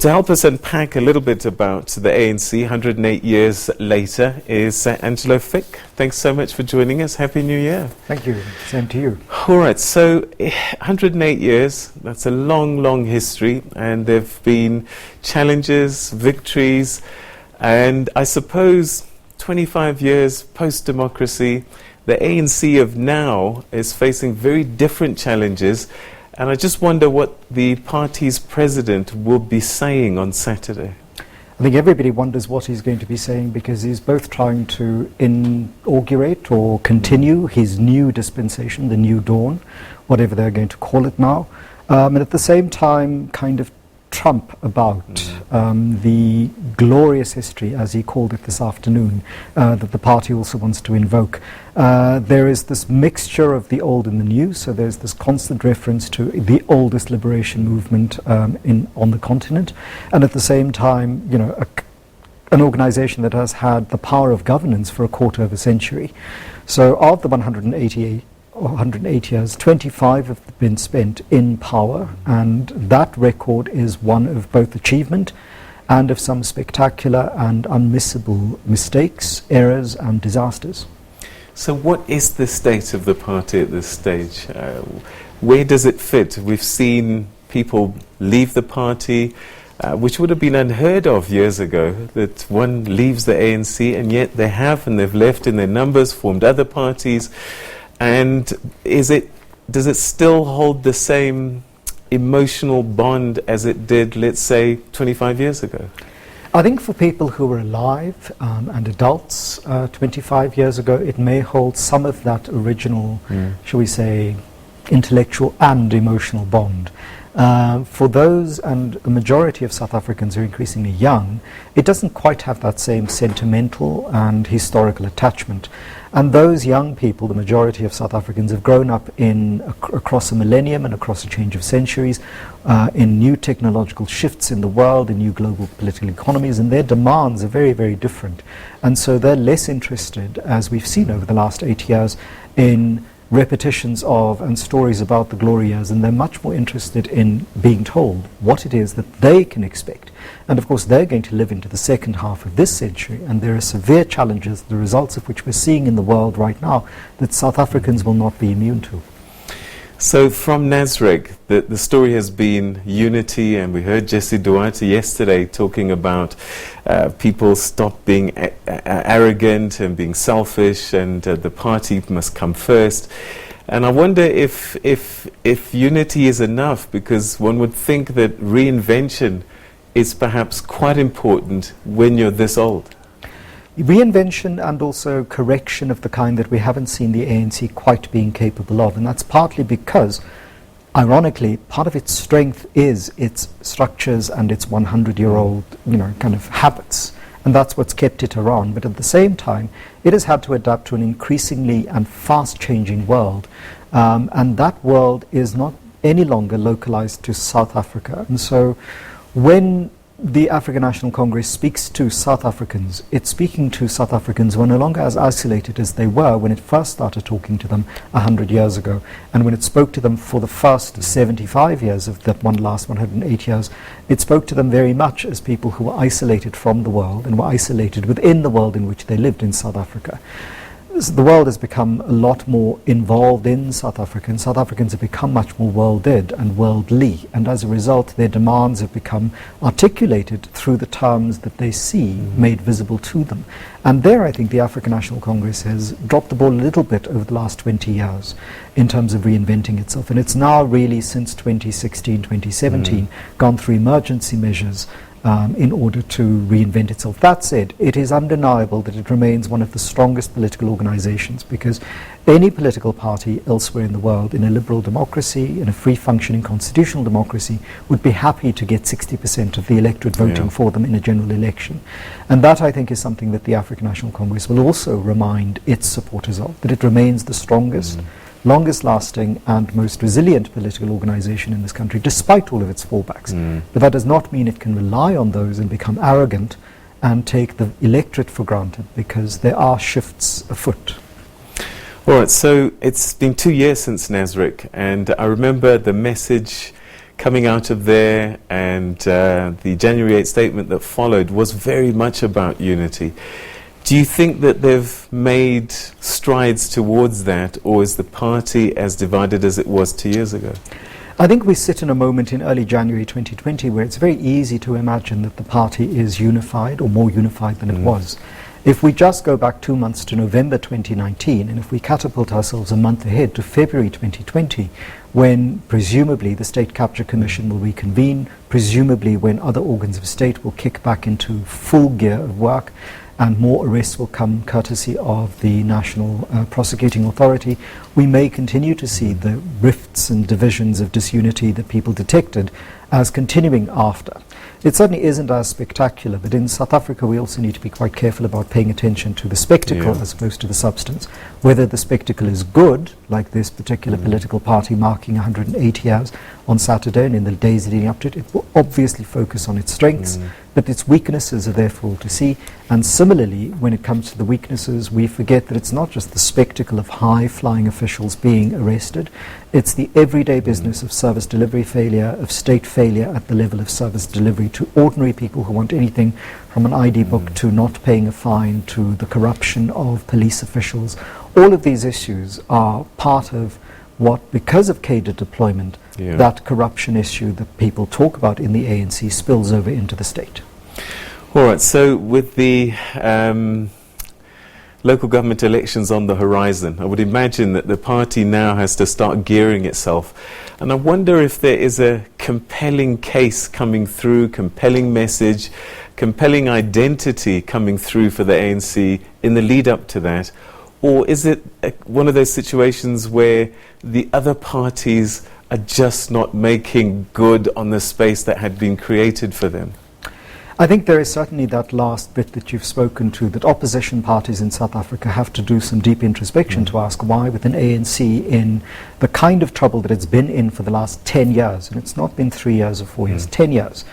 To help us unpack a little bit about the ANC 108 years later is Angelo Fick. Thanks so much for joining us. Happy New Year. Thank you. Same to you. All right, so 108 years, that's a long, long history, and there have been challenges, victories, and I suppose 25 years post-democracy, the ANC of now is facing very different challenges. And I just wonder what the party's president will be saying on Saturday. I think everybody wonders what he's going to be saying, because he's both trying to inaugurate or continue his new dispensation, the new dawn, whatever they're going to call it now, and at the same time kind of trump about the glorious history, as he called it this afternoon, that the party also wants to invoke. There is this mixture of the old and the new, so there's this constant reference to the oldest liberation movement on the continent, and at the same time, you know, an organization that has had the power of governance for a quarter of a century. So of the 108 years, 25 have been spent in power, and that record is one of both achievement and of some spectacular and unmissable mistakes, errors and disasters. So what is the state of the party at this stage? Where does it fit? We've seen people leave the party, which would have been unheard of years ago, that one leaves the ANC, and yet they have, and they've left in their numbers, formed other parties. And does it still hold the same emotional bond as it did, let's say, 25 years ago? I think for people who were alive and adults 25 years ago, it may hold some of that original, shall we say, intellectual and emotional bond. For those, and a majority of South Africans are increasingly young, it doesn't quite have that same sentimental and historical attachment. And those young people, the majority of South Africans, have grown up across a millennium and across a change of centuries, in new technological shifts in the world, in new global political economies, and their demands are very, very different. And so they're less interested, as we've seen over the last 8 years, in repetitions of and stories about the glory years, and they're much more interested in being told what it is that they can expect. And of course they're going to live into the second half of this century, and there are severe challenges, the results of which we're seeing in the world right now, that South Africans will not be immune to. So from Nasrec, the story has been unity, and we heard Jesse Duarte yesterday talking about people stop being arrogant and being selfish, and the party must come first. And I wonder if unity is enough, because one would think that reinvention is perhaps quite important when you're this old. Reinvention and also correction of the kind that we haven't seen the ANC quite being capable of, and that's partly because, ironically, part of its strength is its structures and its 100-year-old, kind of habits, and that's what's kept it around. But at the same time, it has had to adapt to an increasingly and fast-changing world, and that world is not any longer localized to South Africa. And so, when the African National Congress speaks to South Africans, it's speaking to South Africans who are no longer as isolated as they were when it first started talking to them 100 years ago. And when it spoke to them for the first 75 years of that last 108 years, it spoke to them very much as people who were isolated from the world and were isolated within the world in which they lived in South Africa. The world has become a lot more involved in South Africa, and South Africans have become much more worlded and worldly, and as a result their demands have become articulated through the terms that they see made visible to them. And there I think the African National Congress has dropped the ball a little bit over the last 20 years in terms of reinventing itself, and it's now really since 2016, 2017 gone through emergency measures in order to reinvent itself. That said, it is undeniable that it remains one of the strongest political organizations, because any political party elsewhere in the world, in a liberal democracy, in a free-functioning constitutional democracy, would be happy to get 60% of the electorate voting for them in a general election. And that, I think, is something that the African National Congress will also remind its supporters of, that it remains the strongest, longest lasting and most resilient political organization in this country, despite all of its fallbacks. But that does not mean it can rely on those and become arrogant and take the electorate for granted, because there are shifts afoot. All right, so it's been 2 years since Nasrec, and I remember the message coming out of there, and the January 8th statement that followed was very much about unity. Do you think that they've made strides towards that, or is the party as divided as it was 2 years ago? I think we sit in a moment in early January 2020 where it's very easy to imagine that the party is unified, or more unified than it was. If we just go back 2 months to November 2019, and if we catapult ourselves a month ahead to February 2020, when presumably the State Capture Commission will reconvene, presumably when other organs of state will kick back into full gear of work, and more arrests will come courtesy of the National Prosecuting Authority, we may continue to see the rifts and divisions of disunity that people detected as continuing after. It certainly isn't as spectacular, but in South Africa we also need to be quite careful about paying attention to the spectacle as opposed to the substance. Whether the spectacle is good, like this particular political party marking 180 years on Saturday and in the days leading up to it, it will obviously focus on its strengths, but its weaknesses are there for all to see. And similarly, when it comes to the weaknesses, we forget that it's not just the spectacle of high-flying officials being arrested, it's the everyday business of service delivery failure, of state failure at the level of service delivery to ordinary people who want anything from an ID book to not paying a fine, to the corruption of police officials. All of these issues are part of what, because of cadre deployment, that corruption issue that people talk about in the ANC spills over into the state. All right, so with the local government elections on the horizon, I would imagine that the party now has to start gearing itself. And I wonder if there is a compelling case coming through, compelling message, compelling identity coming through for the ANC in the lead up to that. Or is it one of those situations where the other parties are just not making good on the space that had been created for them? I think there is certainly that last bit that you've spoken to, that opposition parties in South Africa have to do some deep introspection to ask why, with an ANC in the kind of trouble that it's been in for the last 10 years, and it's not been 3 years or 4 years, 10 years,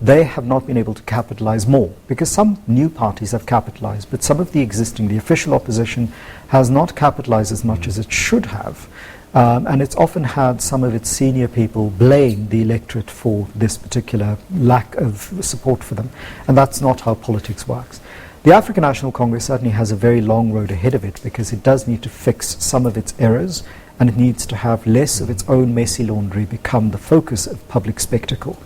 they have not been able to capitalize more, because some new parties have capitalized, but some of the existing, the official opposition, has not capitalized as much as it should have. And it's often had some of its senior people blame the electorate for this particular lack of support for them. And that's not how politics works. The African National Congress certainly has a very long road ahead of it, because it does need to fix some of its errors, and it needs to have less of its own messy laundry become the focus of public spectacle.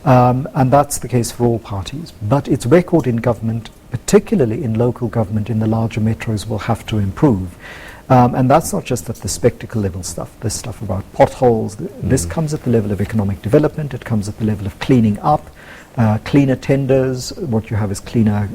And that's the case for all parties. But its record in government, particularly in local government in the larger metros, will have to improve. And that's not just at the spectacle level stuff, this stuff about potholes. This comes at the level of economic development, it comes at the level of cleaning up, cleaner tenders. What you have is cleaner,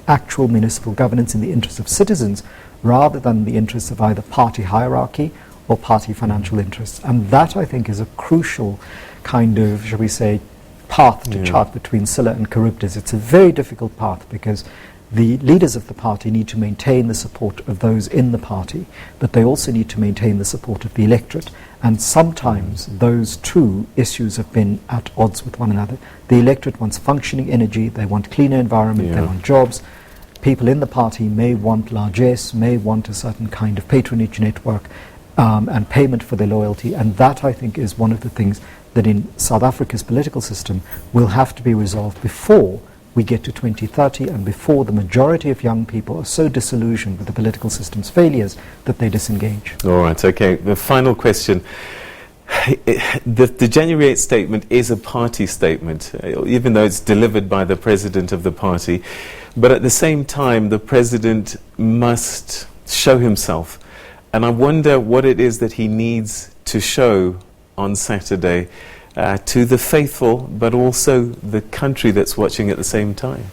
actual municipal governance in the interests of citizens, rather than the interests of either party hierarchy or party financial interests. And that, I think, is a crucial kind of, shall we say, path to chart between Scylla and Charybdis. It's a very difficult path, because the leaders of the party need to maintain the support of those in the party, but they also need to maintain the support of the electorate. And sometimes those two issues have been at odds with one another. The electorate wants functioning energy, they want cleaner environment, they want jobs. People in the party may want largesse, may want a certain kind of patronage network and payment for their loyalty. And that, I think, is one of the things that in South Africa's political system will have to be resolved before we get to 2030, and before the majority of young people are so disillusioned with the political system's failures that they disengage. All right, okay. The final question. The January 8th statement is a party statement, even though it's delivered by the president of the party. But at the same time, the president must show himself. And I wonder what it is that he needs to show on Saturday to the faithful, but also the country that's watching at the same time.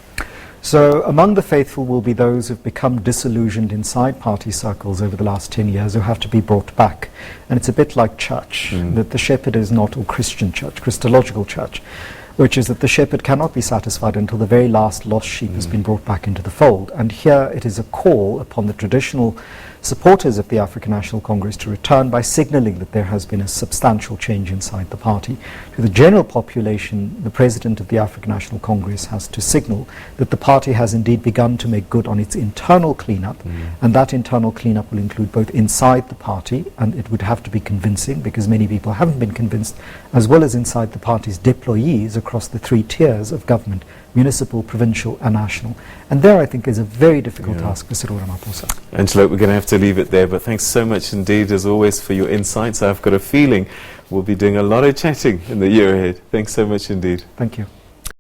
So among the faithful will be those who've become disillusioned inside party circles over the last 10 years who have to be brought back. And it's a bit like church, that the shepherd is not, or Christian church, Christological church, which is that the shepherd cannot be satisfied until the very last lost sheep has been brought back into the fold. And here it is a call upon the traditional supporters of the African National Congress to return by signalling that there has been a substantial change inside the party. To the general population, the President of the African National Congress has to signal that the party has indeed begun to make good on its internal cleanup, and that internal cleanup will include both inside the party, and it would have to be convincing because many people haven't been convinced, as well as inside the party's deployees across the three tiers of government: municipal, provincial and national. And there I think is a very difficult task for Cyril Ramaphosa. Angelo, we're going to have to leave it there, but thanks so much indeed as always for your insights. I've got a feeling we'll be doing a lot of chatting in the year ahead. Thanks so much indeed. Thank you.